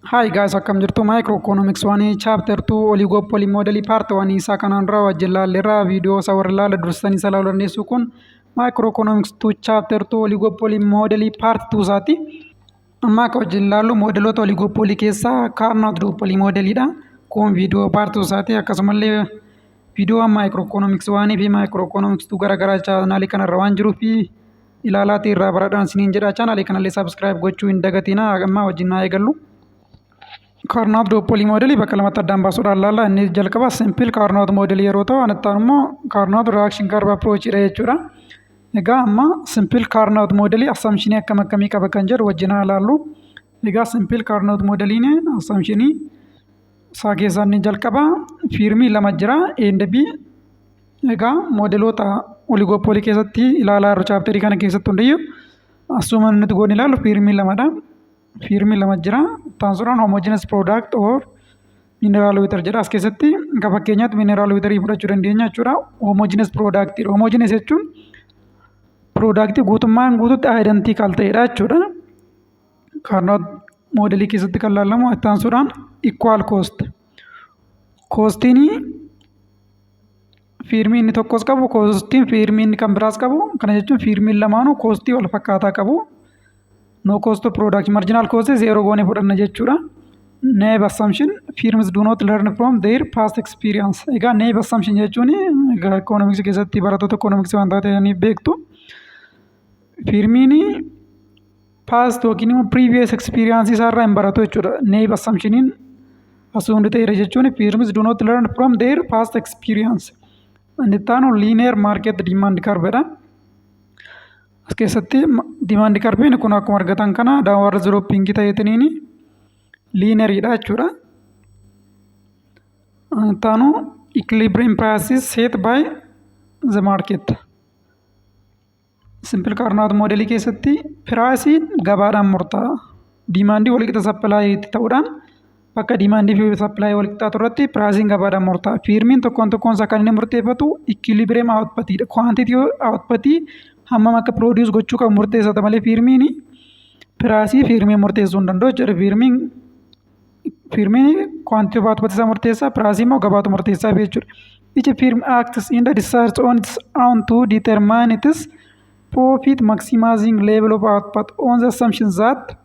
Hi guys, akkam jirtu microeconomics waan chapter 2 oligopoly model part 1 isaa kanaan dura wajjin laalleerra viidiyoo isa warra laala dursanii isa laaluu dandeessu kun microeconomics 2 chapter 2 oligopoly model part 2 isaati. Amma akka wajjin laallu modeloota oligopoly keessaa Carnot duopoly modelidha. Kun viidiyoo part 2 isaati. Akkasumallee viidiyoo microeconomics 1 fi microeconomics 2 garaagaraa chaanaalii kanarra waan jiruuf ilaalaatii irraa baradhaan siniin jedha. Chaanaalii kanallee subscribe gochuu hin dagatina. Amma wajjin haa eegallu. Carnot duopoly model bakka lamatti addaan baasuudhaan laalla. Inni jalqaba simple Carnot model yeroo ta'u, anattaan immoo Carnot reaction curve approach dha jechuudha. Egaa amma simple Carnot model assumption akkam akkamii qaba kan jedhu wajjin haa laallu. Egaa simple Carnot modeliin assumption isaa keessaa inni jalqaba fiirmii lama jira A and B. Egaa modeloota oligopoly keessatti ilaalaa jiru chapterii kana keessatti hundiyyuu asuma nuti goon ilaallu fiirmii lamadha. Fiirmii lama jira. Taasisuudhaan homogeneous product or mineral water jedha. As keessatti akka fakkeenyaatti mineral water fudhachuu dandeenya jechuudha. Homogeneous product. Homogeneous jechuun product guutummaan guututti identical ta'edha jechuudha. Carnot modelii keessatti kan laallamu taasisuudhaan equal cost. Costiin fiirmii inni tokkos qabu, costiin fiirmii inni kan biraas qabu. Kana jechuun fiirmiin lamaanuu costii wal fakkaataa qabu. No cost of production, marginal cost is zero goone fudhanna jechuudha. Naive assumption, firms do not learn from their past experience. Egaa naive assumption jechuun egaa economics keessatti barattoota economics waan taataniif beektu. Firmiin past yookiin immoo previous experience isaarraa hin baratu jechuudha. Naive assumptioniin assumed ta'eera jechuun firms do not learn from their past experience. Inni taanu linear market demand curve dha. As keessatti demand curve kun akkuma argatan kana downward sloping ta'eetiniin linearidha jechuudha. Taanu equilibrium prices set by the market. Simple Carnot model keessatti piraasiin gabaadhaan murtaa'a. Dimaandii waliqixa sappilaayii ta'uudhaan bakka dimaandii fi sappilaayii waliqixaa turratti piraasiin gabaadhaan murtaa'a. Fiirmiin tokkoon isaa kan inni murteeffatu equilibrium outputidha. Quantity outputii hammam akka produce gochuu qabu murteessata malee fiirmiin piraasii fiirmii murteessuu hin danda'u jechuudha. Fiirmiin quantity of output isaa murteessaa, piraasii immoo gabaatu murteessaa jechuudha. Each firm acts in the research on its own to determine its profit maximizing level of output on the assumption that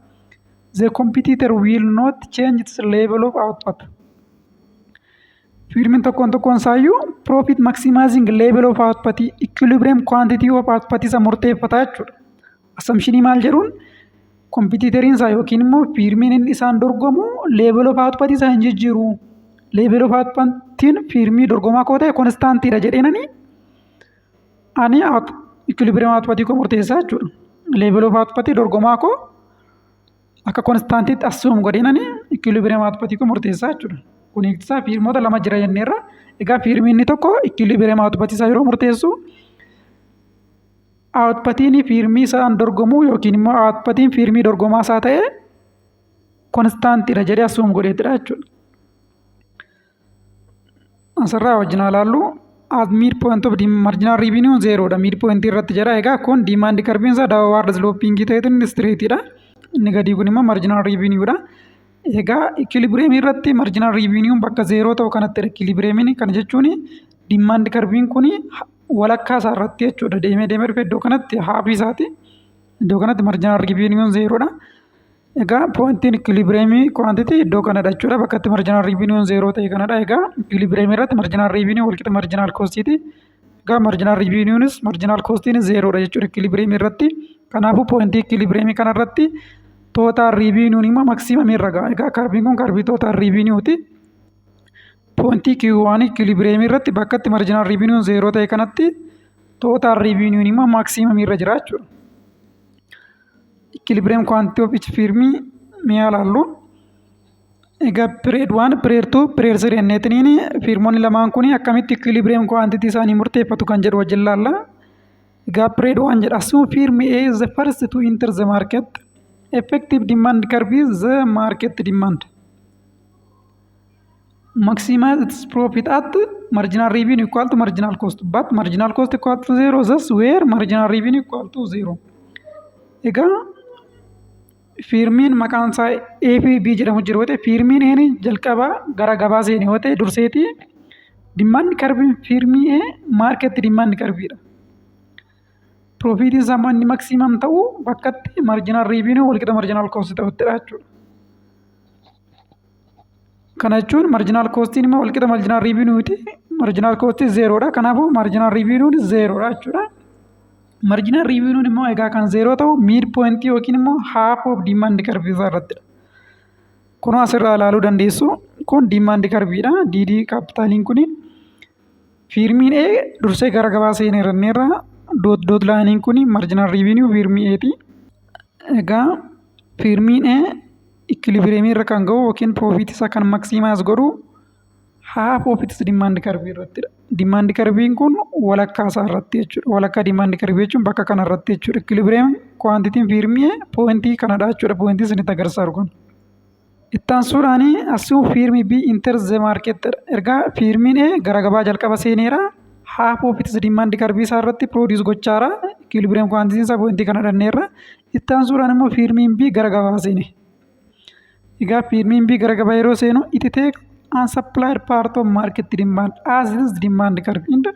the competitor will not change its level of output. Firmiin tokkoon isaayyuu profit maximizing level of output equilibrium quantity of output isa murteeffata jechuudha. Assumptionii maal jedhuun competitoriin isaa yookiin immoo firmiin inni isaan dorgomu level of output isaa hin jijjiiru. Level of outputiin firmii dorgomaa koo ta'e constantidha jedheenani ani equilibrium outputii koo murteessaa jechuudha. Level of outputii dorgomaa koo akka constantitti assume godheenani equilibrium outputii koo murteessaa jechuudha. Kun isaa firmoota lama jira jenneerra. Egaa firmiin inni tokko equilibrium output isaa yeroo murteessu outputiin firmii isaan dorgomu yookiin immoo outputiin firmii dorgomaa isaa ta'e constantidha jedhee assume godheetidha jechuudha. Asirraa wajjin ilaallu at midpoint of marginal revenue zeroodha. Midpoint irratti jira. Egaa kun demand curve isaa downward sloping ta'eetiin straightidha. Inni gadii kun immoo marginal revenue'dha. Egaa equilibrium irratti marginal revenue bakka zeeroo ta'u kanatti equilibrium kana jechuun demand curve kun walakkaa isaa irratti jechuudha. Deemee dhufe iddoo kanatti haafi isaati. Iddoo kanatti marginal revenue zeeroodha. Egaa pointiin equilibrium quantity iddoo kanadha jechuudha. Bakka itti marginal revenue zeeroo ta'e kanadha. Egaa equilibrium irratti marginal revenue walqixa marginal costiti. Egaa marginal revenuenis marginal costiin zeeroodha jechuudha equilibrium irratti. Kanaafuu pointii equilibrium kanarratti total revenue immoo maximum irra ga'a. Egaa karbiin kun karbii total revenue'ti. Pointii Q1 equilibrium irratti bakka itti marginal revenue zeeroo ta'e kanatti total revenue immoo maximum irra jira jechuudha. Equilibrium quantity of each firm mi'a laallu. Egaa period 1, period 2, period 3 enneetiniin firmoonni lamaan kun akkamitti equilibrium quantity isaanii murteeffatu kan jedhu wajjin laalla. Egaa period 1 jedha. Assume firm A is the first to enter the market. Effective demand curve is the market demand. Maximize its profit at marginal revenue equal to marginal cost, but marginal cost equal to 0, thus where marginal revenue equal to 0. Egaa fiirmiin maqaan isaa A fi B jedhamu jiru yoo ta'e fiirmiin A jalqaba gara gabaa seene yoo ta'e durseeti demand curve fiirmii A market demand curveedha. Piroofiitiin isaa inni maksimam ta'u bakkatti marginal revenue walqixa marginal cost ta'uttidha jechuudha. Kana jechuun marginal costiin immoo walqixa marginal revenue'ti. Marginal cost zeeroodha. Kanaafuu marginal revenue'n zeeroodha jechuudha. Marginal revenue'n immoo egaa kan zeeroo ta'u mid point yookiin immoo half of demand curve isaa irrattidha. Kun asirraa ilaaluu dandeessu. Kun demand curveedha. DD kapitaaliin kuni fiirmiin A dursee gara gabaa seenee ranneerra dot laayiniin kuni marginal revenue fiirmii A'ti. Egaa fiirmiin A equilibrium irra kan ga'u yookiin profit isaa kan maximize godhu half of its demand curve irrattidha. Demand curvein kun walakkaa isaa irratti jechuudha. Walakkaa demand curve jechuun bakka kana irratti jechuudha. Equilibrium quantitiin fiirmii pointii kanadha jechuudha. Pointii isinitti agarsiisaa jiru kun. Ittaan suuraan asii fiirmii B enters the market. Ergaa fiirmiin A gara gabaa jalqaba seeneera. Half of its demand curve isaa irratti produce gochaara. Equilibrium quantitiin isaa pointii kana dhanneerra. Ittaan suuraan immoo fiirmiin B gara gabaa seene. Egaa fiirmiin B gara gabaa yeroo seenu it take unsupplied part of market demand as it is demand curve and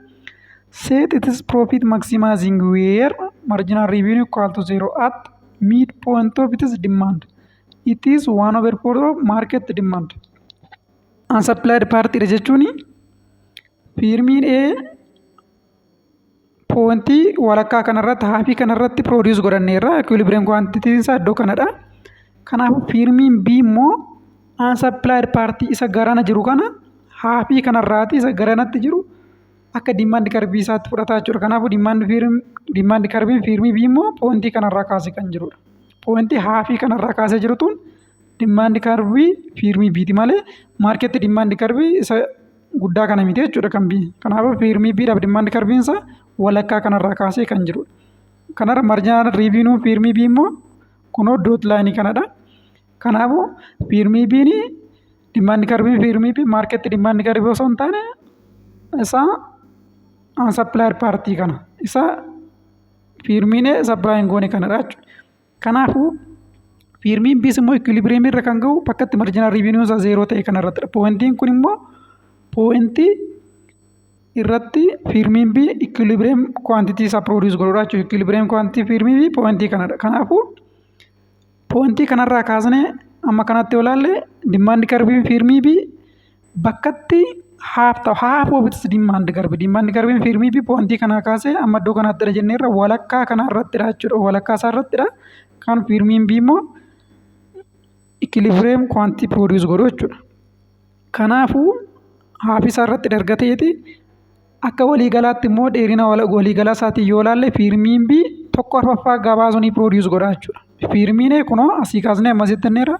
set its profit maximizing where marginal revenue equal to 0 at midpoint of its demand. It is 1/4 of market demand. Unsupplied part jechuun fiirmiin A pointii walakkaa kanarratti haafii kanarratti produce godhanneerra. Equilibrium quantity isaa iddoo kanadha. Kanaafuu fiirmiin B immoo unsupplied partii isa garana jiru kana haafii kanarraati isa garanatti jiru akka demand curve isaatti fudhataa jechuudha. Kanaafuu demand curve fiirmii B immoo pointii kanarraa kaasee kan jirudha. Pointii haafii kanarraa kaasee jirutuun demand curve fiirmii B'ti malee market demand curve isa guddaa kana miti jechuudha kan B. Kanaafuu fiirmii B'dhaaf demand curve isaa walakkaa kanarraa kaasee kan jirudha. Kanarra marginal revenue fiirmii B immoo kunoo dot laayinii kanadha. Kanaafuu fiirmii B'n demand curve fiirmii B market demand curve osoo hin taane isa unsupplied partii kana isa fiirmiin supply hin goone kanadha jechuudha. Kanaafuu fiirmiin B's immoo equilibrium irra kan ga'u bakkatti marginal revenue isaa zeeroo ta'e kanarrattidha. Pointiin kun immoo pointii irratti fiirmiin B equilibrium quantity isaa produce godhudha jechuudha. Equilibrium quantity fiirmii B pointii kanadha. Kanaafuu pointii kanarraa kaasnee amma kanatti olaalle demand curve fiirmii B bakkatti half of its demand curve. Demand curve fiirmii B pointii kanaa kaasee amma iddoo kanaatti jenneerra walakkaa kana irrattidha jechuudha. Walakkaa isaa irrattidha. Kan fiirmiin B immoo equilibrium quantity produce godhu jechuudha. Kanaafuu haafii isaa irratti dargateeti akka waliigalaatti immoo dheerina waliigalaa isaatiin yoo ilaalle fiirmiin B tokko arfaffaa gabaasanii produce godha jechuudha. Fiirmiin A kunoo asii kaasnee ammasitti jenneerra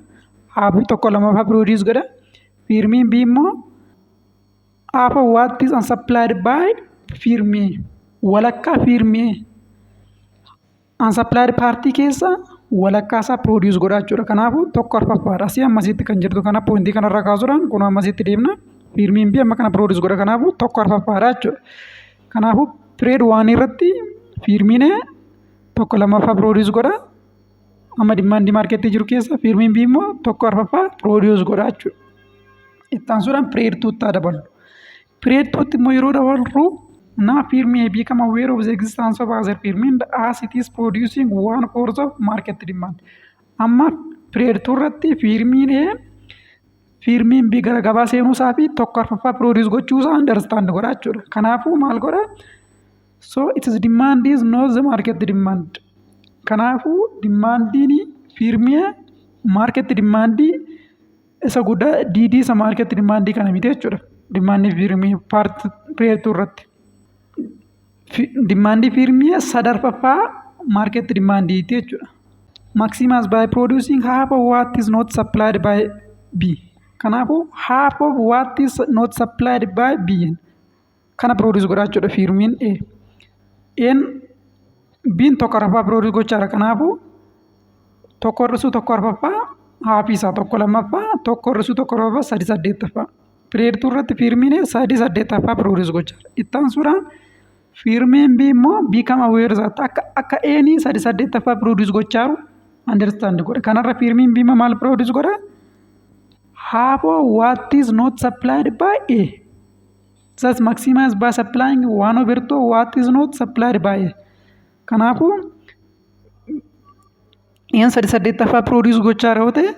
haafii tokko lamaffaa produce godha. Fiirmiin B immoo half of what is unsupplied by fiirmii walakkaa fiirmii unsupplied partii keessa walakkaa isaa produce godha jechuudha. Kanaafuu tokko arfaffaadha. Asii ammasitti kan jirtu kana pointii kanarraa kaasuudhaan kunoo ammasitti deemna. Fiirmiin B amma kana produce godha. Kanaafuu tokko arfaffaadha jechuudha. Kanaafuu period 1 irratti fiirmiin A tokko lamaffaa produce godha. Amma demand marketii jiru keessa fiirmiin B immoo tokko arfaffaa produce godha jechuudha. Ittaan suuraan period 2 dabalu. Period 2 immoo yeroo dabalru now firmii A become aware of the existence of other firmii as it is producing 1/4 of market demand. Amma period 2 irratti firmiin A firmiin B gara gabaa seenuu isaa fi tokko arfaffaa produce gochuu isaa understand godha jechuudha. Kanaafuu maal godha? So its demand is not the market demand. Kanaafuu demandiin firmii market demandii isa guddaa DD isa market demandii kana miti jechuudha. Demandii firmii part period 2 irratti. Demandii firmii sadarfaffaa market demandiiti jechuudha. Maximize by producing half of what is not supplied by B. Kanaafuu half of what is not supplied by B kana produce godha jechuudha firmiin A. B'n tokko arfaffaa produce gochaadha. Kanaafuu tokko hir'isuu tokko arfaffaa haafii isaa tokko lammaffaa tokko hir'isuu tokko arfaffaa 3/8. Period 2 irratti firmiin A 3/8 produce gochaadha. Ittaan suuraan firmiin B immoo become aware that akka A'n 3/8 produce gochaaru understand godha. Kanarra firmiin B maal produce godha? Half of what is not supplied by A. Thus maximize by supplying 1/2 what is not supplied by A. Kanaafuu een saddeettaffaa produce gochaa yoo ta'e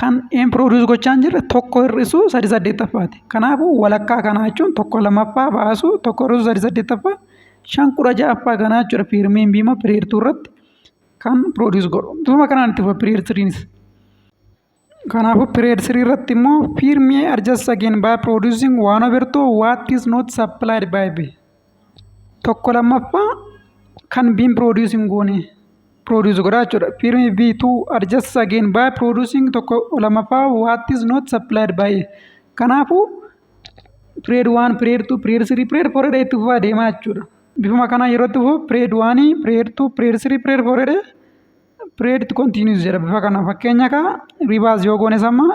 kan een produce gochaa hin jirre tokko hir'isu saddeettaffaati. Kanaafuu walakkaa kanaa jechuun tokko lamaffaa baasu tokko hir'isu saddeettaffaa 5/6 kanaa jechuudha. Firmiin B period 2 irratti kan produce godhu. Bifuma kanaan itti fufa period 3nis. Kanaafuu period 3 irratti immoo firmii adjust again by producing 1/2 what is not supplied by B. Tokko lammaffaa kan B'n producing goone produce godhaa jechuudha. Firmii B2 adjust again by producing tokko lammaffaa what is not supplied by A. Kanaafuu period 1, period 2, period 3, period 4 itti fufaa deemaa jechuudha. Bifuma kanaa yeroo itti fufu period 1, period 2, period 3, period 4 period continues jedha. Bifa kana fakkeenya kaa ribaas yoo goone samma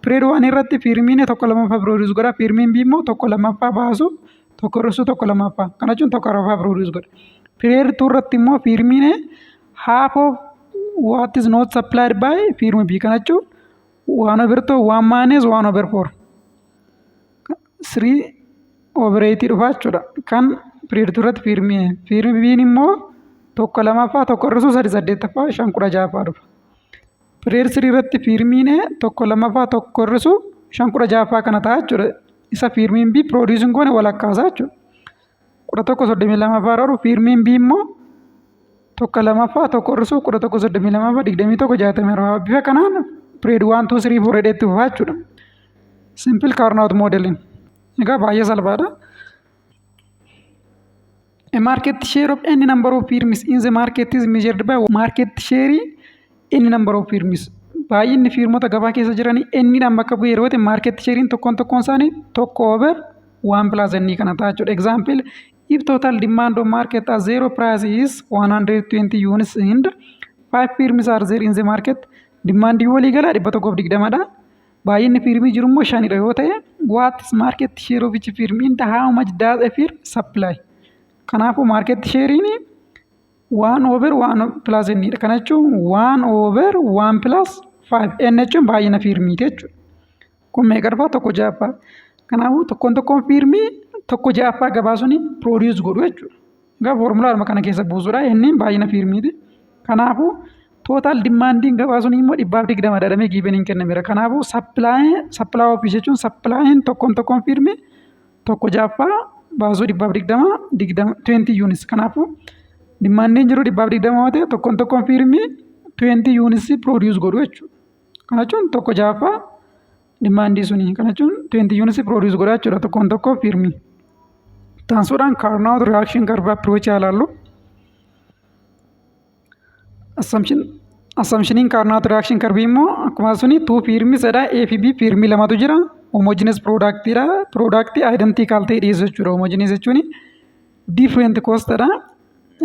period 1 irratti firmiin tokko lammaffaa produce godha. Firmiin B immoo tokko lammaffaa baasu tokko hir'isu tokko lammaffaa. Kana jechuun tokko arfaffaa produce godha. Period 2 irratti immoo firmiin half of what is not supplied by firmii B. Kana jechuun 1/2 1 minus 1/4 3/8 dhufa jechuudha. Kan period 2 irratti firmii B immoo tokko lamaffaa tokko hir'isu saddeettaffaa 5/6 dhufa. Period 3 irratti firmiin tokko lamaffaa tokko hir'isu 5/6 kana ta'a jechuudha. Isa firmiin B producing goone walakkaasaa jechuudha. 11/32 dhufu firmiin B immoo tokko lamaffaa tokko hir'isu 11/32 21/60. Bifa kanaan period 1, 2, 3, 4 itti fufaa jechuudha. Simple Carnot modeling. Egaa baay'ee salphaadha. A market share of any number of firms in the market is measured by market share any number of firms. Baay'inni firmoota gabaa keessa jiranii innidhaan bakka bu'ee yeroo ta'e market sharein tokkoon isaanii tokko over 1 plus n kana ta'a jechuudha. Example, if total demand of market at zero price is 120 units and 5 firms are there in the market, demandii walii galaa 120dha. Baay'inni firmii jiru immoo 5dha yoo ta'e, what is market share of each firm and how much does a firm supply? Kanaafuu market sharein 1 over 1 plus n dha. Kana jechuun 1 over 1 plus 5 n jechuun baay'ina firmiiti jechuudha. Kun meeqa dhufa? Tokko ja'affaa. Kanaafuu tokkoon firmii tokko ja'affaa gabaasuni produce godhu jechuudha. Egaa foormulaadhuma kana keessa buusuudha. Inni baay'ina firmiiti. Kanaafuu total demandiin gabaasuni immoo 120 jedhamee giibaniin kennameera. Kanaafuu supply of jechuun supplying tokkoon firmii tokko ja'affaa baasuu 120 units. Kanaafuu demandiin jiru 120 yoo ta'e tokkoon firmii 20 units produce godhu jechuudha. Kana jechuun tokko ja'affaa demandii suni. Kana jechuun 20 units produce godha jechuudha tokkoon firmii. Taansuudhaan Carnot reaction curve approach ilaallu. Assumptioniin Carnot reaction curve immoo akkuma suni 2 firmii sadha A fi B firmii lamatu jira. Homogeneous productidha. Product identical ta'e dhiyeessu jechuudha. Homogeneous jechuun different costdha.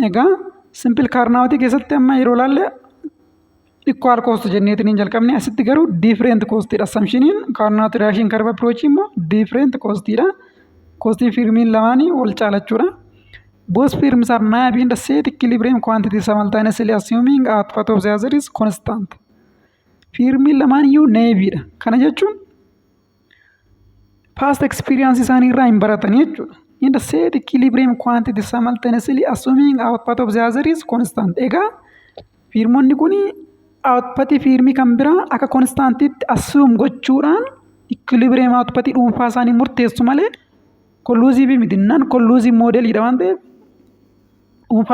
Egaa simple Carnot keessatti amma yeroo ilaalle equal cost jenneetiin hin jalqabne, asitti garuu different costdha. Assumptioniin Carnot reaction curve approach immoo different costdha. Costiin firmiin lamaanii wal caalachuudha. Both firms are now in the set equilibrium quantity simultaneously assuming output of the other is constant. Firmiin lamaan iyyuu neebiidha. Kana jechuun past experience isaanii irraa hin baratanii jechuudha. In the set equilibrium quantity simultaneously assuming output of the other is constant. Egaa firmoonni kun output firmii kan biraa akka constantitti assume gochuudhaan equilibrium output dhuunfaa isaanii murteessu malee collusive miti. Non collusive modelidha waan ta'eef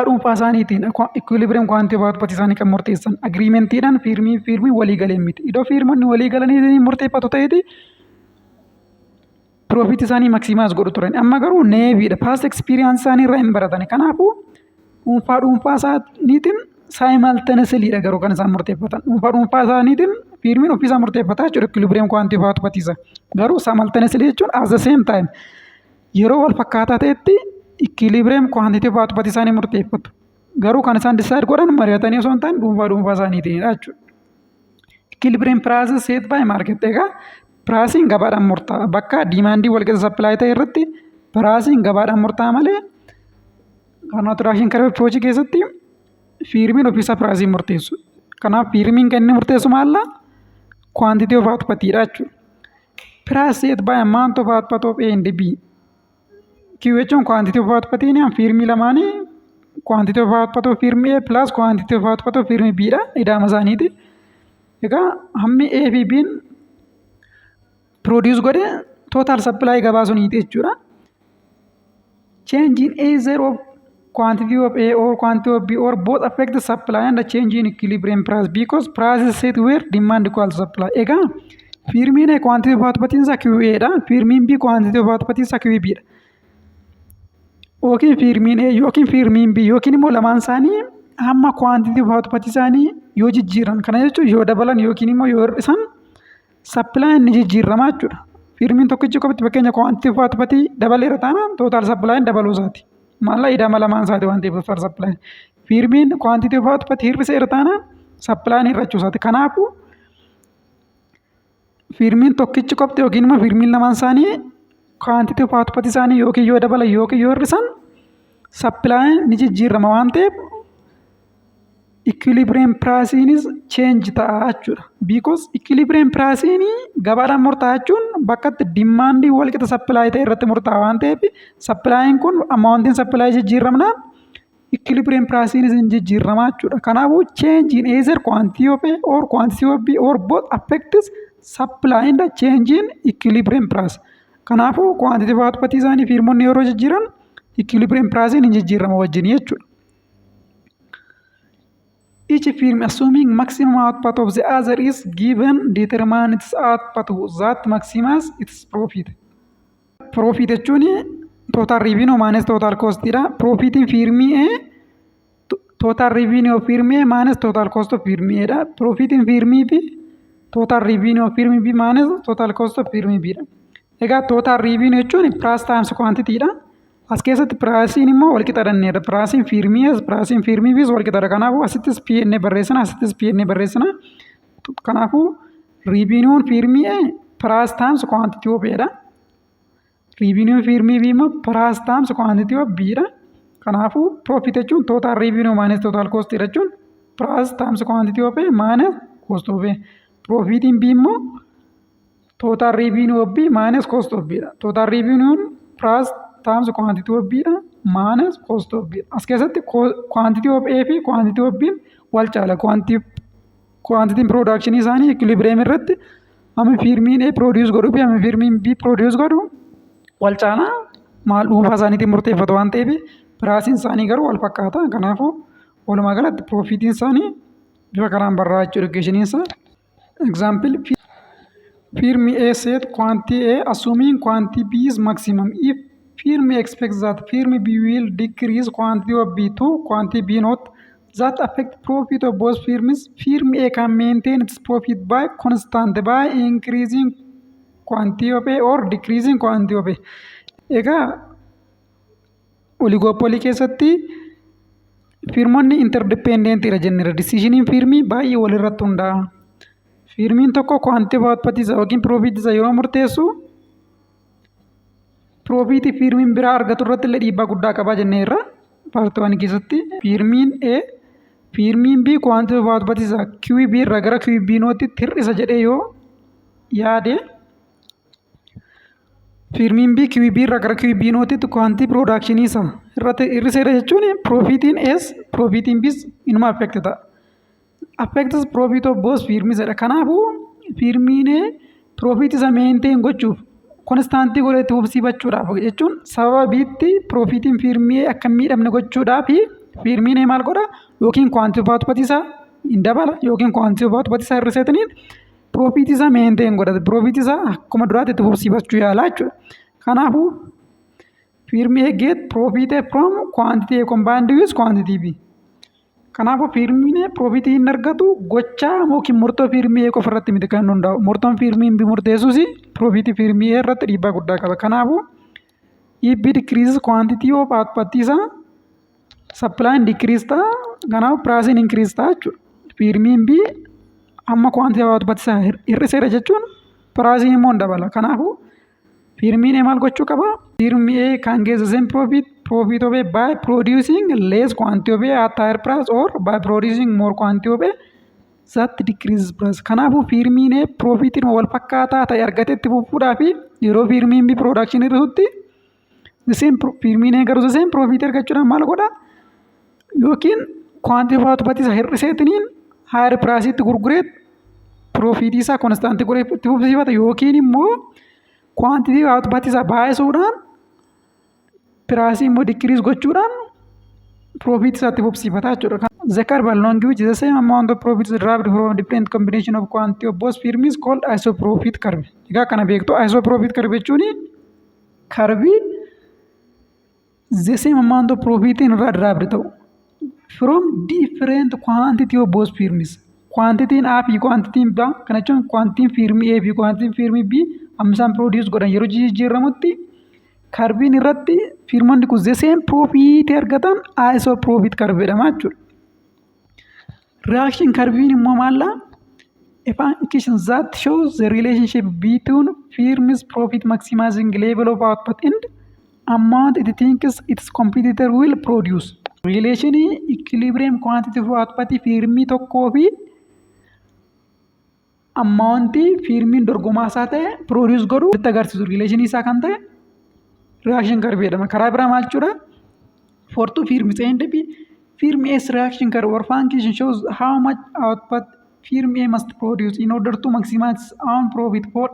dhuunfaa isaaniitiin equilibrium quantity of output isaanii kan murteessan agreementiidhaan firmii walii galee miti. Iddoo firmoonni walii galanii murteeffatu ta'eeti profit isaanii maximize godhu turan. Amma garuu neebiidha. Past experience isaanii irraa hin baratani. Kanaafuu dhuunfaa isaaniitiin simultaneouslyidha garuu kan isaan murteeffatan. Dhuunfaa isaaniitiin firmiin ofiisaa murteeffataa jechuudha equilibrium quantity of output isa. Garuu simultaneously jechuun at the same time yeroo wal fakkaataa ta'etti equilibrium quantity of output isaanii murteeffatu. Garuu kan isaan decide godhan mari'atanii osoo hin taane dhuunfaa isaaniitiinidha jechuudha. Equilibrium price set by market. Egaa piraasiin gabaadhaan murtaa'a. Bakka diimaandii walqixa sappilaay ta'e irratti piraasiin gabaadhaan murtaa'a malee Carnot reaction curve approach keessatti firmiin ofiisaa piraasii murteessu. Kanaaf firmiin kan inni murteessu maalla? Quantity of outputidha jechuudha. Price set by amount of output of A and B. Q jechuun quantity of outputiin firmii lamaanii quantity of output of firmii A plus quantity of output of firmii B dha. Ida'ama isaaniiti. Egaa hammi A fi B'n produce godhe total supply gabaa suniiti jechuudha. Change in either of quantity of A or quantity of B or both affect the supply and the change in equilibrium price because price is set where demand equals supply. Egaa firmiin A quantity of outputiin isaa QA dha. Firmiin B quantity of outputiin isaa QB dha. Yookiin firmiin A yookiin firmiin B yookiin immoo lamaan isaanii hamma quantity of output isaanii yoo jijjiiran kana jechuun yoo dabalan yookiin immoo yoo hir'isan supply ni jijjiirama jechuudha. Firmiin tokkichi kophaatti fakkeenya quantity of output dabaleera taanaan total supply dabaluu isaati. Maalla ida'ama lamaan isaati waan ta'eef total supply. Firmiin quantity of output hir'iseera taanaan supply hir'achuu isaati. Kanaafuu firmiin tokkichi kophaatti yookiin immoo firmiin lamaan isaanii quantity of output isaanii yookiin yoo dabalan yookiin yoo hir'isan supply ni jijjiirama waan ta'eef equilibrium price'iinis change ta'a jechuudha. Because equilibrium price'iin gabaadhaan murtaa'a jechuun bakka itti demandii walqixa supply ta'e irratti murtaa'a waan ta'eef supply'n kun amountiin supply jijjiiramnaan equilibrium price'iinis hin jijjiirama jechuudha. Kanaafuu change in either quantity of A or quantity of B or both affects supply and change in equilibrium price. Kanaafuu quantity of output isaanii firmoonni yeroo jijjiiran equilibrium price'iin hin jijjiirama wajjin jechuudha. Each firm assuming maximum output of the other is given determine its output that maximizes its profit. Profit jechuun total revenue minus total cost dha. Profit in firmii A total revenue of firmii A minus total cost of firmii A dha. Profit in firmii B total revenue of firmii B minus total cost of firmii B dha. Egaa total revenue jechuun price times quantity dha. As keessatti piraasiin immoo walqixa dhanneedha. Piraasiin firmii bis walqixadha. Kanaafuu asittis P jennee barreessina, asittis P jennee barreessina. Kanaafuu revenue'n firmii A price times quantity of A dha. Revenue'n firmii B immoo price times quantity of B dha. Kanaafuu profit jechuun total revenue minus total cost jechuun price times quantity of A minus cost of A. Profitiin B immoo total revenue of B minus cost of B dha. Total revenue'n price times quantity of B minus cost of B. As keessatti quantity of A fi quantity of B wal caala. Quantity production isaanii equilibrium irratti amma firmiin A produce godhuu fi amma firmiin B produce godhu wal caala. Maal dhuunfaa isaaniitiin murteeffatu waan ta'eef piraasiin isaanii garuu wal fakkaata. Kanaafuu walumaa galatti profitiin isaanii bifa kanaan barraa jechuudha equation isaa. Example firm A set quantity A assuming quantity B is maximum. If firm expects that firm B will decrease quantity of B to quantity B not that affect profit of both firms, firm A can maintain its profit by constant by increasing quantity of A or decreasing quantity of A. Egaa oligopolii keessatti firmoonni interdependentidha jenneera. Deciisioniin firmii baay'ee walirratti hundaa'a. Firmiin tokko quantity of output isa yookiin profit isa yeroo murteessu profit firmiin biraa argatu irratti illee dhiibbaa guddaa qabaa jenneerra. Paartiiwwan keessatti firmiin A firmiin B quantity of output isa QB irraa gara QB nootti hir'isa jedhee yoo yaade firmiin B QB irraa gara QB nootti quantity production isa irratti hir'iseera jechuun profitiin S profitiin B inuma affect ta'a. Affects profit of both firms jedha. Kanaafuu firmiin profit isa maintain gochuuf konstaantii godhate hubsiifachuudhaaf jechuun sababa biitti profitiin firmii akka miidhamne gochuudhaaf firmiin maal godha yookiin quantity of output isaa hin dabala yookiin quantity of output isaa hir'iseetiniin profit isaa maintain godhate profit isaa akkuma duraatti itti hubsiifachuu yaalaa jechuudha. Kanaafuu firmii get profit from quantity A combined with quantity B. Kanaafuu firmiin profitii hin argatu gochaa yookiin murtoo firmii qofa irratti miti kan hundaa'u. Murtoon firmiin murteessuus profitii firmii irratti dhiibbaa guddaa qaba. Kanaafuu if B decreases quantity of output isaa supply decrease ta'a. Kanaafuu price increase ta'a jechuudha. Firmiin B amma quantity of output isaa hir'iseera jechuun price immoo hin dabala. Kanaafuu firmiin maal gochuu qaba? Firmii can get the same profit of A by producing less quantity of A at higher price or by producing more quantity of A that decreases price. Kanaafuu fiirmiin piroofitiin wal fakkaataa ta'e argatetti fufuudhaaf yeroo fiirmiin production irratti fiirmiin garuu seen piroofitii argachuudhaan maal godha yookiin quantity of output isa hir'iseetiniin higher price itti gurguree piroofitii isaa constant godhee itti fufsiifata yookiin immoo quantity of output isa baay'isuudhaan price immoo decrease gochuudhaan profit isaatti fufsiifata jechuudha. The carbon long which is the same amount of profits derived from different combination of quantity of both firms is called isoprofit curve. Egaa kana beektu isoprofit curve jechuun karbii the same amount of profit irraa derived ta'u from different quantity of both firms. Quantity A fi quantity B kana jechuun quantity firm A fi quantity firm B amsaan produce godhan yeroo jijjiiramutti karbiin irratti firmoonni kun the same profit argatan isoprofit curve jedhama jechuudha. Reaction curve immoo maalla a function that shows the relationship between firm's profit maximizing level of output and amount it thinks its competitor will produce. Relation equilibrium quantity of output firmii tokkoo fi amount firmiin dorgomaa isaa ta'e produce godhu itti agarsiisu relation isaa kan ta'e reaction curve jedhama. Karaa biraa maal jechuudha? For two firms A and B, firm A's reaction curve or function shows how much output firm A must produce in order to maximize own profit for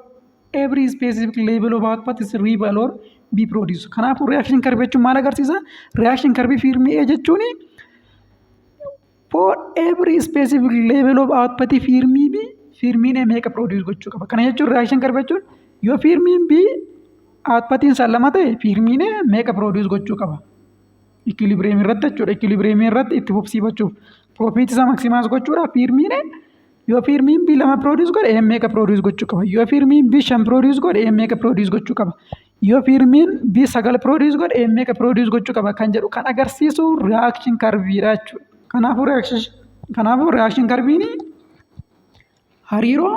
every specific level of output is rival or be produced. Kanaafuu reaction curve jechuun maal agarsiisa? Reaction curve firm A jechuun for every specific level of output firmiin A meeqa produce gochuu qaba. Kana jechuun reaction curve jechuun yoo firmiin B outputiin isaa lama ta'e firmiin A meeqa produce gochuu qaba. Equilibrium irratti jechuudha. Equilibrium irratti itti fufsiifachuuf profit isaa maximize gochuudha. Firmiin yoo firmiin B lama produce godhe A meeqa produce gochuu qaba. Yoo firmiin B shan produce godhe A meeqa produce gochuu qaba. Yoo firmiin B sagal produce godhe A meeqa produce gochuu qaba kan jedhu kan agarsiisu reaction curveedha jechuudha. Kanaafuu reaction curvein hariiroo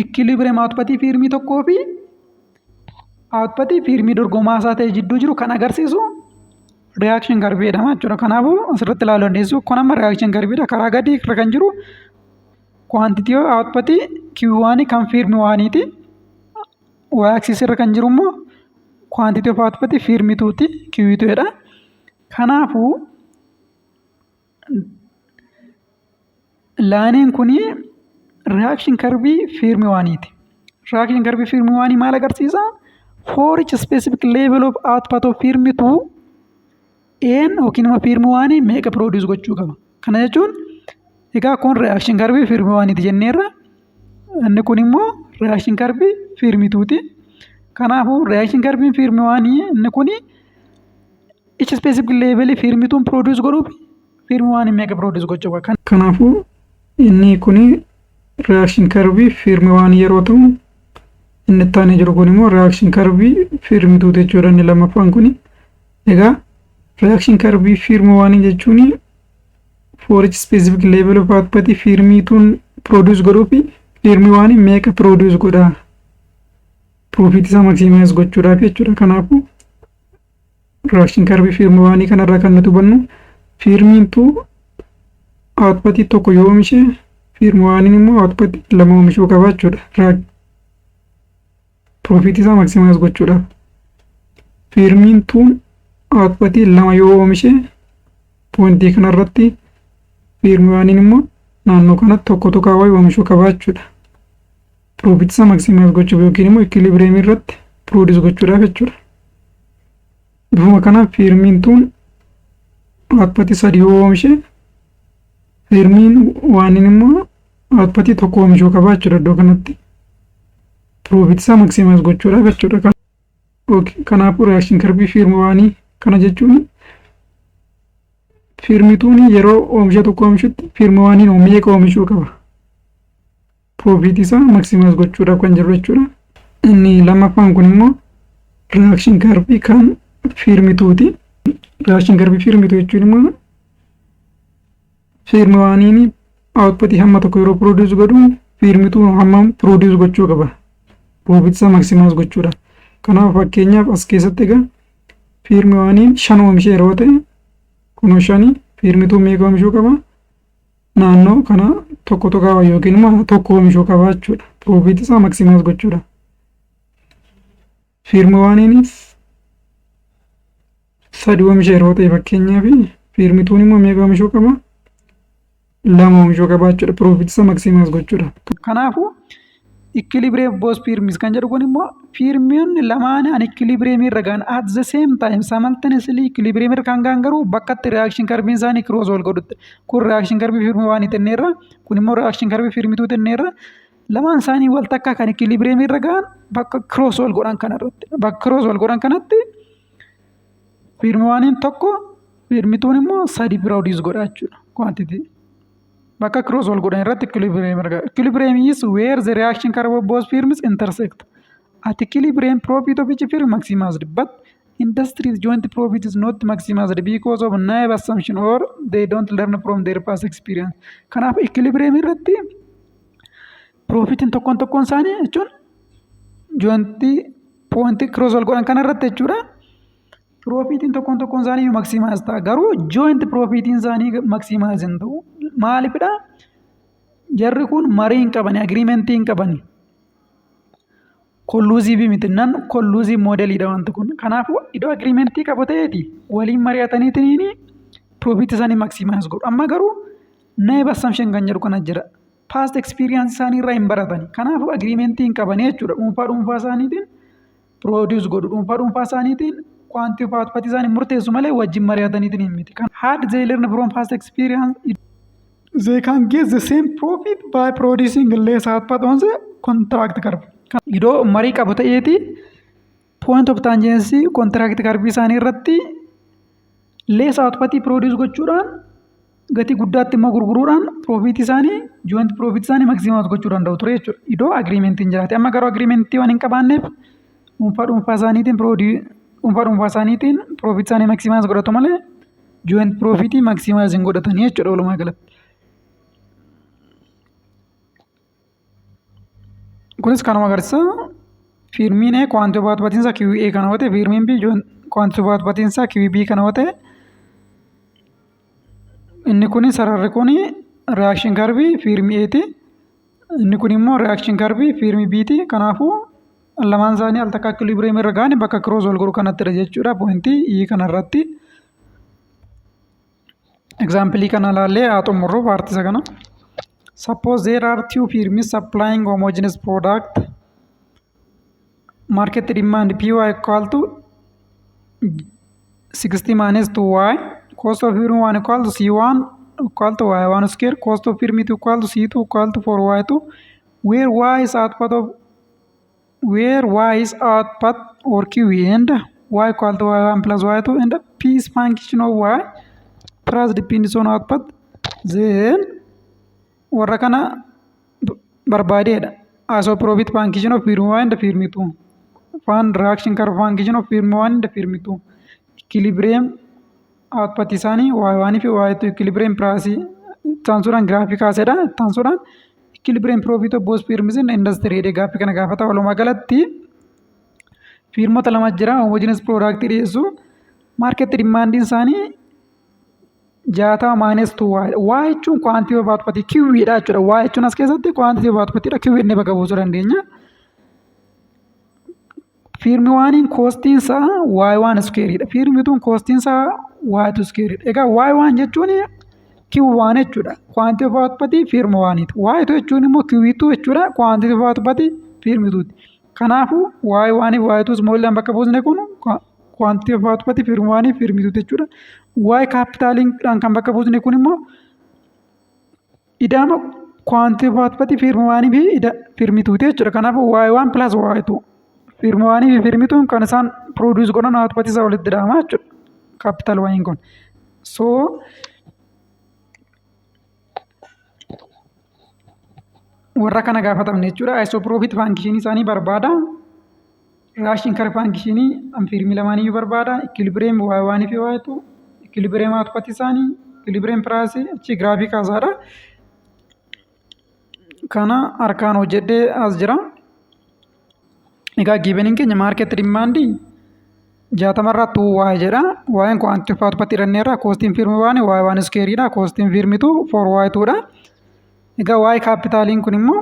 equilibrium output firmii tokkoo fi output firmii dorgomaa isaa ta'e jidduu jiru kan agarsiisu reaction curve jedhama jechuudha. Kanaafuu asirratti ilaaluu dandeessu. Kun amma reaction curveedha. Karaa gadii irra kan jiru quantity of output Q1 kan firmi 1ti. Y axis irra kan jiru immoo quantity of output firmi 2ti Q2dha. Kanaafuu laaneen kuni reaction curve firmi 1ti. Reaction curve firmi 1 maal agarsiisa? For each specific level of output of firmi 2 een yookiin immoo firmi 1 meeqa produce gochuu qaba. Kana jechuun egaa kun reaction curve firmi 1ti jenneerra. Inni kun immoo reaction curve firmi 2ti. Kanaafuu reaction curve firmi 1 inni kun each specific level firmi 2 produce godhuuf firmi 1 meeqa produce gochuu qaba. Kanaafuu inni kun reaction curve firmi 1 yeroo ta'u inni taane jiru kun immoo reaction curve firmi 2 jechuudha. Inni lammaffaan kun egaa reaction curve firmi 1 jechuun for each specific level of output firmi 2 produce godhuuf firmi 1 meeqa produce godha profit isaa maximize gochuudhaaf jechuudha. Kanaafuu reaction curve firmi 1 kanarraa kan nuti hubannu firmiin 2 output tokko yoo oomishe firmi 1 immoo output lama oomishuu qaba jechuudha. Profit isaa maximize gochuudhaaf firmiin 2 output lama yoo oomishe pointii kanarratti firmi 1 immoo naannoo kanatti tokko tokko wayi oomishuu qaba jechuudha. Profit isaa maximize gochuuf yookiin immoo equilibrium irratti produce gochuudhaaf jechuudha. Bifuma kana firmiin 2 output sadii yoo oomishe firmiin 1 immoo output tokko oomishuu qaba jechuudha. Iddoo kanatti profit isaa maximize gochuudhaaf jechuudha. Kanaafuu reaction curve firmi 1 kana jechuun firmi 2 yeroo oomisha tokko oomishutti firmi 1 meeqa oomishuu qaba. Profit isaa maximize gochuudhaaf kan jiru jechuudha. Inni lammaffaan kun immoo reaction curve kan firmi 2ti. Reaction curve firmi 2 jechuun immoo firmi 1 output hamma tokko yeroo produce godhu firmi 2 hamma produce gochuu qaba. Profit isaa maximize gochuudhaaf. Kanaaf fakkeenyaaf as keessatti egaa firmi 1 5 oomisha yeroo ta'e kun 5 firmi 2 meeqa oomishuu qaba? Naannoo kana tokkotu qaba yookiin immoo tokko oomishuu qaba jechuudha. Piroofitii isaa maksimaayis gochuudha. Fiirmi waaniinis sadi oomisha yeroo ta'e fakkeenyaaf fiirmituun immoo meeqa oomishuu qaba? 2 oomishuu qaba jechuudha. Piroofitii isaa maksimaayis gochuudha. Kanaafuu equilibrium both firms kan jedhu kun immoo firmoonni lamaan an equilibrium irra gahan at the same time simultaneously equilibrium irra kan gahan garuu bakka itti reaction curve isaanii cross wal godhutti. Kun reaction curve firmi waan tenneerra kun immoo reaction curve firmituu tenneerra lamaan isaanii wal takka kan equilibrium irra gahan bakka cross wal godhan kanarratti. Bakka cross wal godhan kanatti firmi waaniin tokko firmituun immoo sadi produce godha jechuudha. Quantity bakka cross wal godhan irratti equilibrium erga. Equilibrium is where the reaction curve of both firms intersect. At equilibrium, profit of each firm maximized, but industry's joint profit is not maximized because of naive assumption or they don't learn from their past experience. Kanaaf equilibrium irratti profitiin tokkoon isaanii jechuun joint point cross wal godhan kana irratti jechuudha. Profitiin tokkoon isaanii maximize ta'a. Garuu joint profitiin isaanii maximize hin ta'u. Maalifidha? Jarri kun marii hin qabani, agreementii hin qabani. Kolluuziivii miti. Nan kolluuziiv moodeliidha wanti kun. Kanaafuu iddoo agreementii qabu ta'eeti waliin mari'ataniitiin profitii isaanii maximize godhu. Amma garuu naive assumption kan jedhu kana jira. Past experience isaanii irraa hin baratani. Kanaafuu agreementii hin qabani jechuudha. Dhuunfaa isaaniitiin produce godhu. Dhuunfaa isaaniitiin quantifaat isaanii murteessu malee wajjin mari'ataniitiin hin miti. Had they learned from past experience, they can get the same profit by producing less output on the contract curve. Iddoo marii qabu ta'eeti point of tangency contract curve isaanii irratti less output produce gochuudhaan gatii guddaatti immoo gurguruudhaan profit isaanii joint profit isaanii maximize gochuu danda'u ture jechuudha. Iddoo agreementiin jiraate. Amma garuu agreementii waan hin qabaanneef dhuunfaa isaaniitiin profit isaanii maximize godhatu malee joint profit maximize hin godhatanii jechuudha walumaa galatti. Kunis kanuma agarsiisa. Firmiin A quantity batiinsa QA kana ta'e firmiin B quantity batiinsa QB kana ta'e inni kun sararri kun reaction curve firmi A ti. Inni kun immoo reaction curve firmi B ti. Kanaafuu lamaan isaanii al takka equilibrium irra gahan bakka cross wal godhu kanattidha jechuudha. Pointii E kanarratti. Example kana ilaallee haa xumurru paartisa kana. Suppose there are two firms supplying homogeneous product. Market demand Py equal to 60 minus 2y. Cost of firm 1 equal to C1 equal to y1 square. Cost of firm 2 equal to C2 equal to 4y2. Where y is output or Q and y equal to y1 plus y2 and P is function of y plus depends on output. Then warra kana barbaadeedha. Asoo profit function of firm 1 and firm 2. Fan reaction curve function of firm 1 and firm 2. Equilibrium output isaanii y1 fi y2 equilibrium price taansuudhaan graafika aseedha. Taansuudhaan equilibrium profit of both firms in industry jedhee gaaffii kana gaafata. Walumaa galatti firmoota lama jira homogeneous product dhiyeessu. Market demand isaanii 60 minus 2y. Y jechuun quantity of output Q dha jechuudha. Y jechuun as keessatti quantity of output dha. Q inni bakka buusuu dandeenya. Firmi 1 costiin isaa y1 square dha. Firmi 2 costiin isaa y2 square dha. Egaa y1 jechuun Q1 jechuudha. Quantity of output firmi 1 ti. Y2 jechuun immoo Q2 jechuudha. Quantity of output firmi 2 ti. Kanaafuu y1 fi y2 small bakka buusne kun quantity of output firmi 1 firmi 2 jechuudha. Y capitaliin kan bakka buusne kun immoo ida'ama quantity of output firmi 1 fi firmi 2 jechuudha. Kanaafuu y1 plus y2 firmi 1 fi firmi 2 kan isaan produce godhan output isaa walitti ida'ama jechuudha. Capital Y kun. So warra kana gaafatamne jechuudha. Isoprofit function isaanii barbaada. Reaction curve function firmi lamaaniyyuu barbaada. Equilibrium y1 fi y2 equilibrium output isaanii equilibrium price achi graafika isaadha. Kana harkaan hojjedhee as jira. Egaa giiveniin keenya market demand 60 irraa 2y jedha. Y'n quantity of output jedhanneerra. Costiin firmi 1 y1 square dha. Costiin firmi 2 4y2 dha. Egaa waa'ee kaapitaaliin kun immoo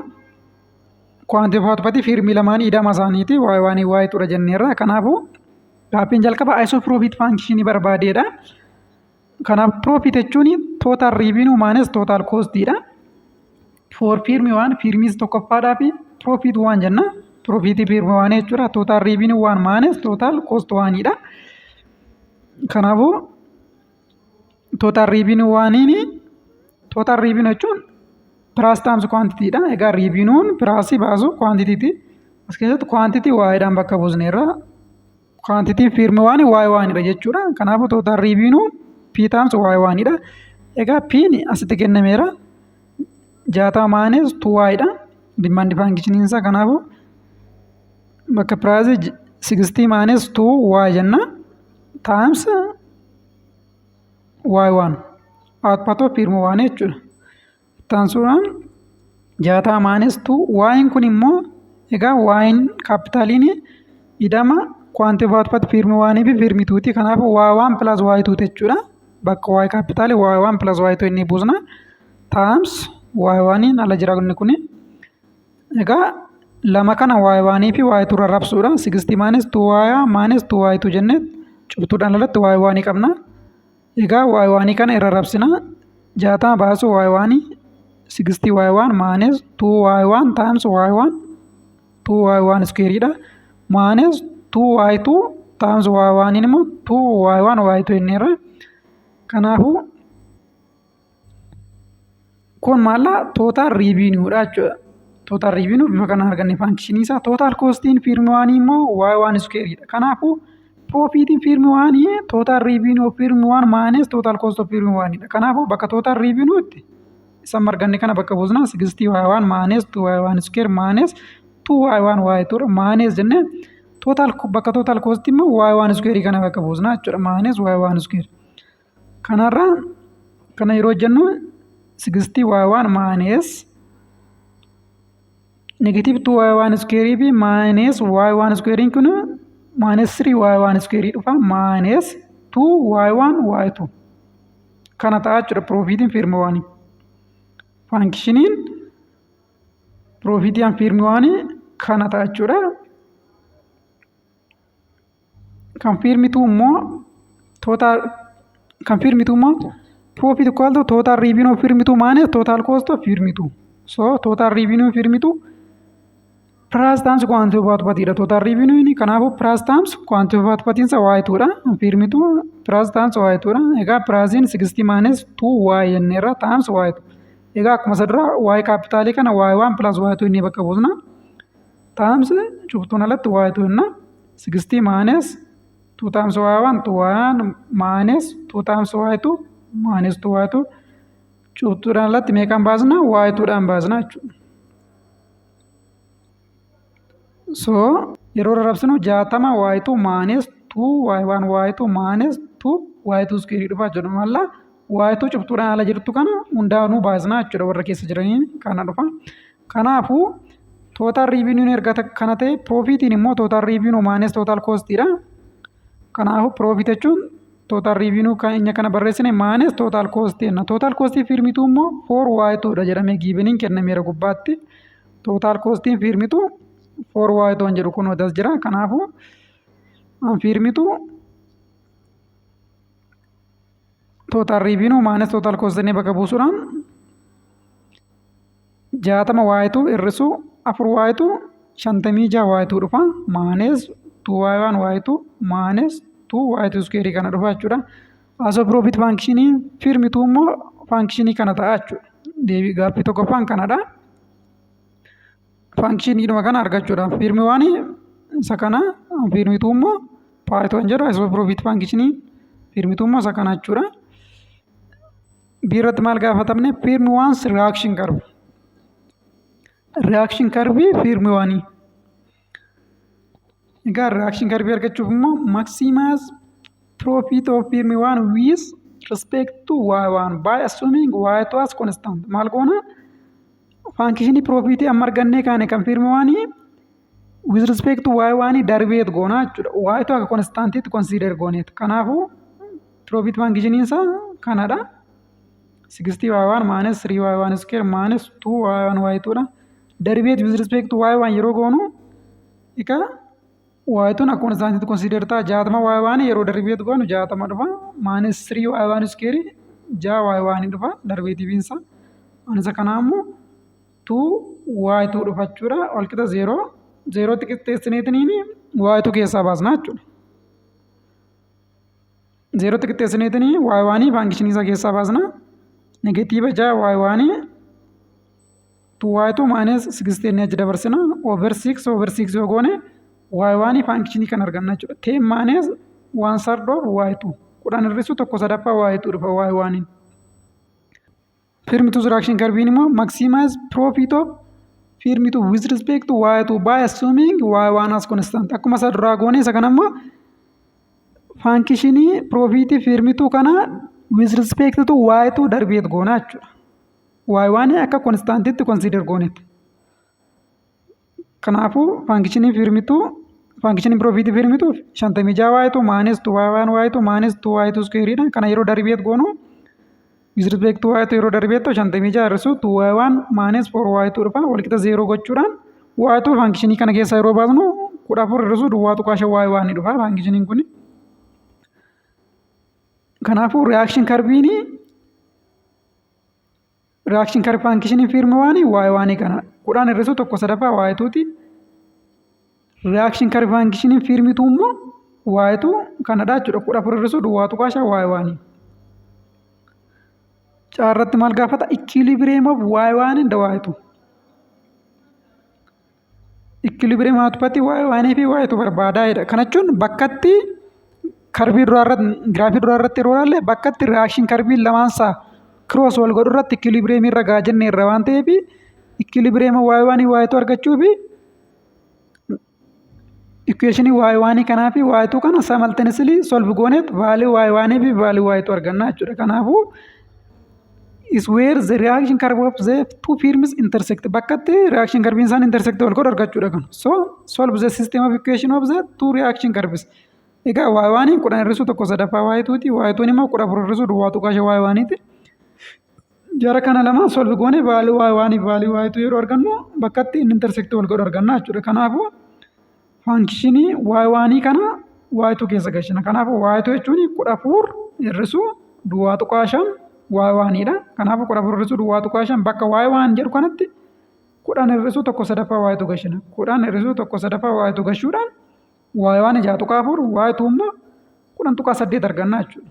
kwaantifaatubatti fiirmii lamaan hidhama isaaniiti waa'ee waan waa'ee tura jenneerra. Kanaafuu gaaffiin jalqaba isoo piroofiit faankishinii barbaadeedha. Kanaaf piroofiit jechuun tootaal riivinuu maanes tootaal koostiidha. For fiirmii waan fiirmiis tokkoffaadhaa fi piroofiit waan jenna. Piroofiitii fiirmii waan jechuudha. Tootaal riivinuu waan maanes tootaal koost waanidha. Kanaafuu tootaal riivinuu waaniin tootaal riivinuu jechuun piraas taamsi kwaantitiidha. Egaa riivinuun piraasii baasu kwaantitiiti. As keessatti kwaantitii waa'eedhaan bakka buusneerra. Kwaantitiin fiirmii waan waa'ee waanidha jechuudha. Kanaafuu tootaal riivinuun P taamsi waa'ee waanidha. Egaa P'n asitti kennameera. 60 maanes 2 waa'eedha. Dimaandi faankishiniinsa kanaafuu bakka piraasii 60 maanes 2 waa'ee jenna. Taamsi waa'ee waan. Output fiirmii waan jechuudha. Taansuudhaan 60 maanes 2 waa'een kun immoo egaa waa'een kaapitaaliin hidhama kwaantifaatubatti fiirmii waanii fi fiirmii tuuti. Kanaafuu waa'ee waan pilaas waa'ee tuuti jechuudha. Bakka waa'ee kaapitaalii waa'ee waan pilaas waa'ee tuuti inni buusna. Taams waa'ee waaniin ala jira inni kuni. Egaa lama kana waa'ee waanii fi waa'ee tuura rabsuudha. 60 maanes 2 waa'ee maanes 2 waa'ee tu jennee cubtuudhaan alatti waa'ee waanii qabna. Egaa waa'ee waanii kana irra rabsina. 60 baasu waa'ee waanii 60 waa'ee waan maanes 2 waa'ee waan taams waa'ee waan 2 waa'ee waan iskeeriidha. Maanes 2 waa'ee 2 taams waa'ee waaniin immoo 2 waa'ee waan waa'ee tu jenneerra. Kanaafuu kun maalla tootaal riiviinuudha jechuudha. Tootaal riiviinuu bifa kanaan arganne faankishinii isaa. Tootaal koostiin fiirmii waanii immoo waa'ee waan iskeeriidha. Kanaafuu piroofiitiin fiirmii waanii tootaal riiviinuu fiirmii waan maanes tootaal koost fiirmii waanidha. Kanaafuu bakka tootaal riiviinuutti isa marganne kana bakka buusna 60 waa'ee waan maanes 2 waa'ee waan iskeer maanes 2 waa'ee waan waa'ee tuudha. Maanes jennee tootaal bakka tootaal koostii immoo waa'ee waan iskeerii kana bakka buusna jechuudha. Maanes waa'ee waan iskeerii. Kanarraa kana yeroo jennu 60 waa'ee waan maanes negatiiv 2 waa'ee waan iskeerii fi maanes waa'ee waan iskeeriin kun maanes 3 waa'ee waan iskeerii dhufa. Maanes 2 waa'ee waan waa'ee 2 kana ta'a jechuudha piroofiitiin fiirmii waanii. Faankishiniin piroofiitiin fiirmii waanii kana ta'a jechuudha. Kan fiirmituu immoo tootaal kan fiirmituu immoo piroofiit equal tootaal riivinuu fiirmituu maanes tootaal koost fiirmituu. So tootaal riivinuu fiirmituu piraas taamsi kwaantifaatubatiidha. Tootaal riivinuun kanaafuu piraas taamsi kwaantifaatubatiinsa waa'ee tuudha. Fiirmituu piraas taamsi waa'ee tuudha. Egaa piraasiin 60 maanes 2 waa'ee jenneerra taamsi waa'ee tu. Egaa akkuma isa dura waa'ee kaapitaalii kana waa'ee waan pilaas waa'ee tu inni bakka buusna. Taamsi cubtuun alatti waa'ee tu jenna. 60 maanes 2 taamsi waa'ee waan 2 waa'ee maanes 2 taamsi waa'ee tu maanes 2 waa'ee tu cubtuudhaan alatti meeqaan baasna waa'ee tuudhaan baasna jechuudha. So yeroo rarrabsinu 60 waa'ee tu maanes 2 waa'ee waan waa'ee tu maanes 2 waa'ee tu iskeerii dhufa jechuudha. Malla waa'ee tu cubtuudhaan ala jirtu kana hundaanuu baasna jechuudha warra keessa jiraniin kana dhufa. Kanaafuu tootaal riivinuun erga kana ta'e piroofiitiin immoo tootaal riivinuu maanes tootaal koostiidha. Kanaafuu piroofiit jechuun tootaal riivinuu keenya kana barreessine maanes tootaal koostii jenna. Tootaal koostii fiirmituu immoo 4 waa'ee tuudha jedhamee giiviniin kennameera gubbaatti. Tootaal koostiin fiirmituu 4 waa'ee tuun jedhu kun odas jira. Kanaafuu fiirmituu tootaal riivinuu maanes tootaal koostii bakka buusuudhaan 60 waa'ee tu hir'isuu 4 waa'ee tu 56 waa'ee tu dhufa. Maanes 2 waa'ee waan waa'ee tu maanes 2 waa'ee tu iskeerii kana dhufa jechuudha. Asoo piroofiit faankishinii fiirmituu immoo faankishinii kana ta'a jechuudha. Deebii gaaffii tokkoffaan kanadha. Faankishiniidhuma kana argachuudhaaf fiirmii waan isa kana fiirmituu immoo paayitoon jedhu asoo piroofiit faankishinii fiirmituu immoo isa kana jechuudha. Biirratti maal gaafatamne fiirmii waan reakshin karbi. Reakshin karbii fiirmii waanii. Egaa reakshin karbii argachuuf immoo maxiimize profit of fiirmii waan with respect to y1 by assuming y2 as constant. Maal goona faankishinii piroofitii amma argannee kaane kan fiirmii waanii with respect to y1 darbeet goona jechuudha. Y2 akka konstaantiitti consider gooneet. Kanaafuu piroofiit faankishiniin isaa kanadha. 60y1 minus 3y1 square minus 2y1 y2 derivative with respect to y1 yeroo goonu egaa y2 akkuma isaanitti consider ta'a 60 y1 yeroo derivative goonu 60 dhufa minus 3y1 square 6y1 dhufa derivative isa anisa kana ammoo 2y2 dhufa jechuudha wal qixa 0 0tti qixxeessineetiniin y2 keessaa baasna jechuudha. 0tti qixxeessineetiniin y1 faankshinii isaa keessaa baasna. Negatiiva 6 y1 2y2 minus 16 ni achi dabarsina over 6 yoo goone y1 faankshinii kan arganna jechuudha. 10 minus 1/3 of y2 kudhan irrisu tokko sadaffaa y2 dhufa y1. Firmitus reaction curve immoo maximize profit of firmitu with respect to y2 by assuming y1 as constant. Akkuma isa duraa goone isa kanammoo faankshinii profit firmitu kana with respect to y2 darbeet goona jechuudha. y1 akka constantitti consider goonetti. Kanaafuu faankshinii profit firmitu 56 y2 minus 2y1 y2 minus 2y2 square dha. Kana yeroo darbeet goonu with respect to y2 yeroo darbeettu 56 irrisu 2y1 minus 4y2 dhufa wal qixa 0 gochuudhaan y2 faankshinii kana keessa yeroo baasnu 14 irrisu duwwaa tuqaa y1 dhufa faankishiniin kun. Kanaafuu reaction curve faankshinii firmi waan y1 kana kudhan irrisu tokko sadaffaa y2ti. Reaction curve faankshinii firmitu immoo y2 kanadha jechuudha 14 irrisu duwwaa tuqaa y1. Caarratti maal gaafata equilibrium of y1 and y2. Equilibrium haatupatti y1 fi y2 barbaadaa'edha. Kana jechuun bakkatti karbii giraafii duraa irratti yeroo ilaalle bakkatti reaction karbii lamaansaa cross wal godhu irratti equilibrium irra gaa jenne irra waan ta'eef equilibrium y1 y2 argachuuf equationii y1 kanaa fi y2 kana simultaneously solve gooneet value y1 fi value y2 arganna jechuudha. Kanaafuu is where the reaction curve of the two firms intersect. Bakkatti reaction curve isaan intersect wal godhu argachuudha kan. So solve the system of equation of the two reaction curves. Egaa y1 kudhan irrisu tokko sadaffaa y2ti y2 immoo 14 irrisu duwwaa tuqaa y1ti. Jara kana lama solve goone value y1 value y2 yeroo argannu bakkatti inni intersect wal godhu arganna jechuudha. Kanaafuu faankshinii y1 kana y2 keessa galchina. Kanaafuu y2 jechuun 14 irrisu duwwaa tuqaa y1 dha. Kanaafuu 14 irrisu duwwaa tuqaa 5 bakka y1 jedhu kanatti kudhan irrisu tokko sadaffaa y2 galchina. Kudhan irrisu tokko sadaffaa y2 galchuudhaan y1 6 tuqaa 4 y2 immoo kudhan tuqaa 8 arganna jechuudha.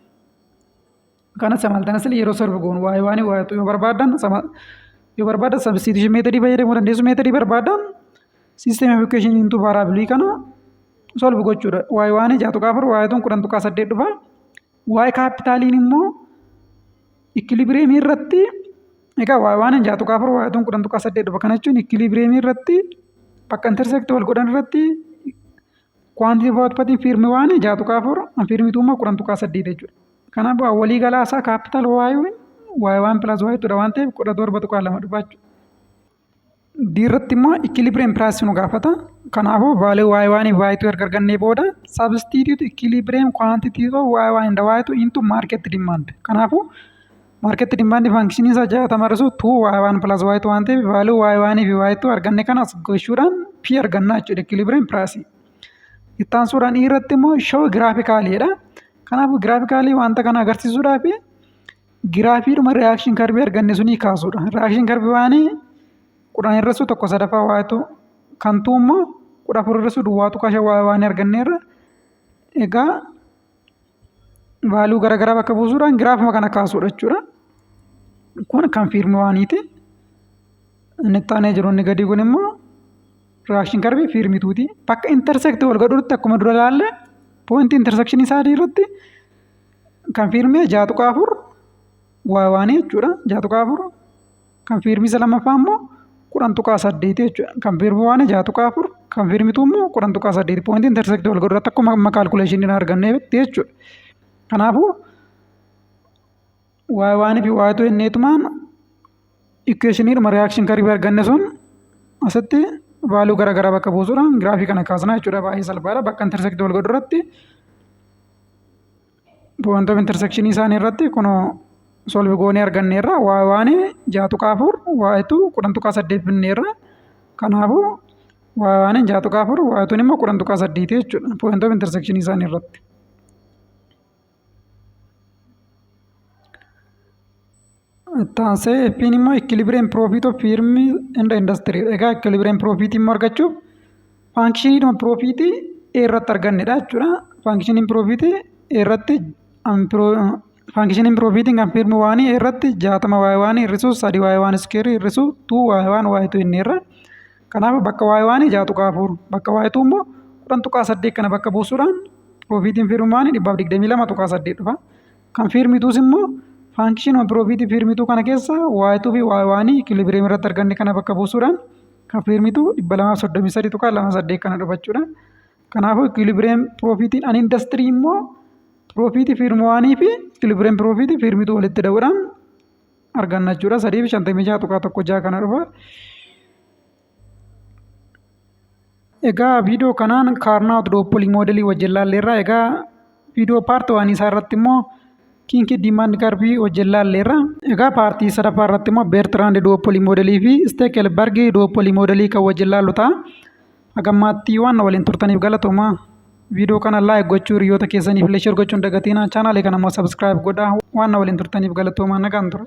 Kana simultaneously yeroo solve goonu y1 y2 yoo barbaadan substitution methodii fayyadamuu dandeessu. Methodii barbaadan system of equation into variable kana solve gochuudha. y1 6 tuqaa 4 y2 kudhan tuqaa 8 dhufa. Y capitalin immoo equilibrium irratti egaa y1 6 tuqaa 4 y2 kudhan tuqaa 8 dhufa. Kana jechuun equilibrium irratti bakka intersect wal godhan irratti quantity of output firmi 1 6 tuqaa 4 firmi 2 immoo kudhan tuqaa 8 jechuudha. Kanaafuu walii galaa isaa capital y1 plus y2 dha waan ta'eef 17 tuqaa 2 dhufa jechuudha. Dirratti immoo equilibrium price nu gaafata. Kanaafuu value y1 y2 erga argannee booda substitute equilibrium quantity of y1 and y2 into market demand. Kanaafuu market demand function isa 60 irrisu 2y1 plus y2 waan ta'eef value y1 fi y2 arganne kanas gochuudhaan p arganna jechuudha equilibrium price. Ittaan suuraan irratti immoo show graphically dha. Kanaafuu graphically wanta kana agarsiisuudhaaf giraafiidhuma reaction curve arganne sunii kaasuudha. Reaction curve waan kudhan irrisu tokko sadaffaa y2 kantuu immoo 14 irrisu duwwaa tuqaa y1 arganneerra. Egaa value garaagaraa bakka buusuudhaan giraafuma kana kaasuudha jechuudha. Kun kan firmi waaniiti. Inni taanee jiru inni gadii kun immoo reaction curve firmi tuuti. Bakka intersect wal godhutti akkuma dura ilaalle point intersection isaa irratti kan firmi 6 tuqaa 4 y1 jechuudha. 6 tuqaa 4 kan firmi isa lammaffaa immoo 10 tuqaa 8 jechuudha. Kan firmi 1 6 tuqaa 4 kan firmi 2 immoo 10 tuqaa 8 point intersect wal godhutti akkuma calculation dina argannee jechuudha. Kanaafuu y1 fi y2 inneetumaan equationidhuma reaction curve arganne sun asitti value garaagaraa bakka buusuudhaan giraafii kana kaasna jechuudha. Baay'ee salphaadha. Bakka intersect wal godhu irratti point of intersection isaanii irratti kun solve goonee arganneerra. Y1 6.4 Y2 10.8 binneerra. Kanaafuu Y1 6.4 Y2 immoo 10.8 jechuudha. Point of intersection isaanii irratti. Taansee F'n immoo equilibrium profit of firm and industry. Egaa equilibrium profit immoo argachuuf function profit irratti argannedha jechuudha. Function profit irratti function profit kan firm waan irratti 60 Y1 hir'isuu 3 Y1 square hir'isuu 2 Y1 Y2 inneerra. Kanaaf bakka Y1 6.4 bakka Y2 immoo 10.8 kana bakka buusuudhaan profitiin firm waan 122.8 dhufa. Kan firmituus immoo function profit firmituu kana keessa Y2 fi Y1 equilibrium irratti arganne kana bakka buusuudhaan kan firmituu 233.28 kana dhufa jechuudha. Kanaafuu equilibrium profitiin an industry immoo profit firm waanii fi equilibrium profit firmituu walitti dhabuudhaan arganna jechuudha. 356.16 kana dhufa. Egaa viidiyoo kanaan kaarnaa duopolii moodelii wajjin laalleerra. Egaa viidiyoo paartii waan isaa irratti immoo kinkii diimaand garbii wajjin laalleerra. Egaa paartii sadaffaa irratti immoo beertiraand duopolii moodelii fi steekelberg duopolii moodelii kan wajjin laallu ta'a. Hagammaatti waan waliin turtaniif galatooma. Viidiyoo kana laayik gochuu hiriyoota keessaniif illee sheer gochuun dagatiin chaanaalee kana immoo sabskiraayib godhaa. Waan waliin turtaniif galatooma nagaan ture.